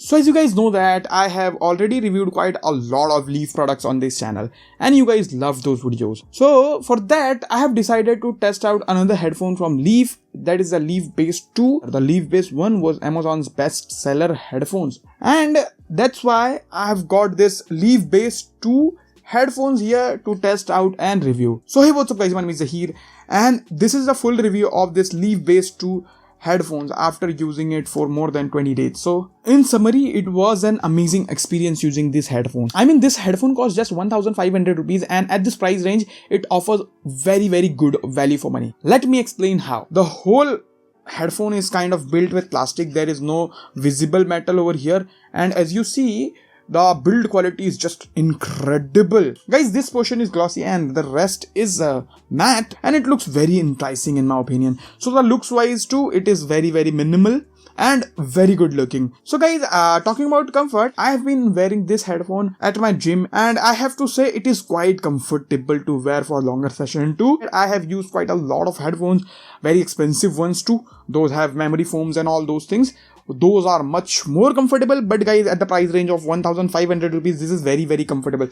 So as you guys know that I have already reviewed quite a lot of Leaf products on this channel and you guys love those videos. So for that I have decided to test out another headphone from Leaf, that is the Leaf Base 2. The Leaf Base 1 was Amazon's best seller headphones and that's why I have got this Leaf Base 2 headphones here to test out and review. So hey, what's up guys, my name is Zahir and this is the full review of this Leaf Base 2 headphones after using it for more than 20 days. So in summary, it was an amazing experience using this headphone. I mean, this headphone costs just 1500 rupees and at this price range it offers very good value for money. Let me explain how. The whole headphone is kind of built with plastic. There is no visible metal over here, and as you see, the build quality is just incredible. Guys, this portion is glossy and the rest is matte and it looks very enticing in my opinion. So the looks wise too, it is very minimal and very good looking. So guys, talking about comfort, I have been wearing this headphone at my gym and I have to say it is quite comfortable to wear for longer session too. I have used quite a lot of headphones, very expensive ones too. Those have memory foams and all those things. Those are much more comfortable, but guys, at the price range of 1500 rupees, this is very comfortable.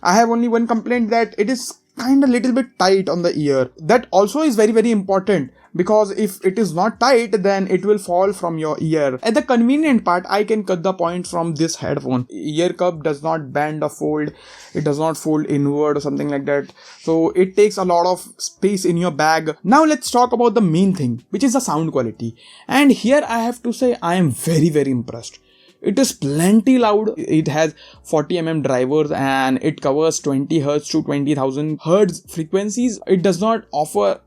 I have only one complaint, that it is kind of little bit tight on the ear. That also is very important, because if it is not tight, then it will fall from your ear. At the convenient part, I can cut the point from this headphone. Ear cup does not bend or fold. It does not fold inward or something like that. So it takes a lot of space in your bag. Now let's talk about the main thing, which is the sound quality. And here I have to say I am very impressed. It is plenty loud. It has 40mm drivers and it covers 20 Hz to 20,000 Hz frequencies. It does not offer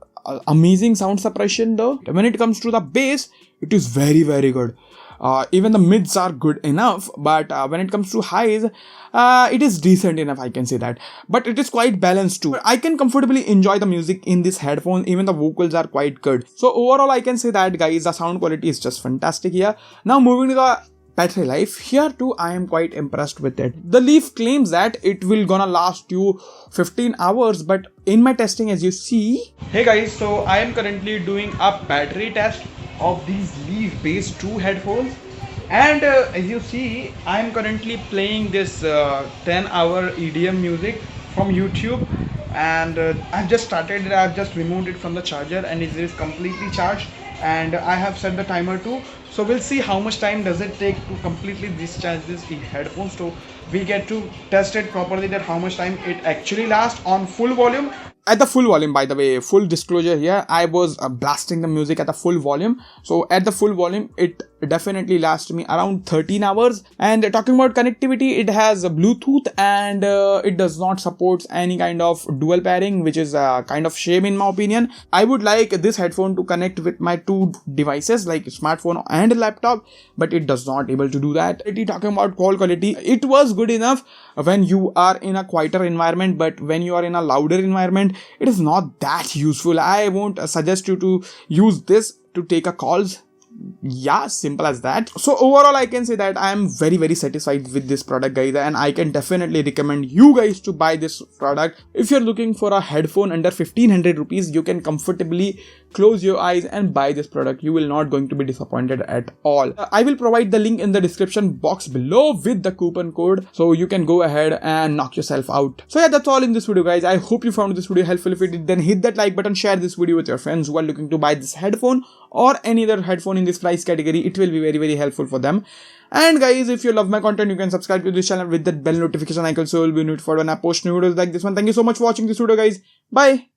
amazing sound suppression though. When it comes to the bass, it is very good. Even the mids are good enough, but when it comes to highs, it is decent enough, I can say that. But it is quite balanced too. I can comfortably enjoy the music in this headphone. Even the vocals are quite good. So overall, I can say that guys, the sound quality is just fantastic here. Now moving to the battery life, here too I am quite impressed with it. The Leaf claims that it will gonna last you 15 hours, but in my testing, as you see, hey guys, so I am currently doing a battery test of these Leaf Base 2 headphones, and as you see, I am currently playing this 10-hour EDM music from YouTube, and I've just started it. I've just removed it from the charger and it is completely charged, and I have set the timer too. So we'll see how much time does it take to completely discharge this headphones. So we get to test it properly, that how much time it actually lasts on full volume. At the full volume, by the way, full disclosure here, I was blasting the music at the full volume. So at the full volume, it definitely lasts me around 13 hours. And talking about connectivity, it has a Bluetooth and it does not support any kind of dual pairing, which is a kind of shame in my opinion. I would like this headphone to connect with my two devices like smartphone and laptop, but it does not able to do that. Talking about call quality, it was good enough when you are in a quieter environment, but when you are in a louder environment, it is not that useful. I won't suggest you to use this to take a calls. Yeah, simple as that. So overall, I can say that I am very satisfied with this product guys, and I can definitely recommend you guys to buy this product. If you're looking for a headphone under 1500 rupees, you can comfortably close your eyes and buy this product. You will not going to be disappointed at all. I will provide the link in the description box below with the coupon code, so you can go ahead and knock yourself out. So yeah, that's all in this video guys. I hope you found this video helpful. If you did, then hit that like button, share this video with your friends who are looking to buy this headphone or any other headphone in this price category. It will be very helpful for them. And guys, if you love my content, you can subscribe to this channel with that bell notification icon, so you'll be notified when I post new videos like this one. Thank you so much for watching this video guys. Bye.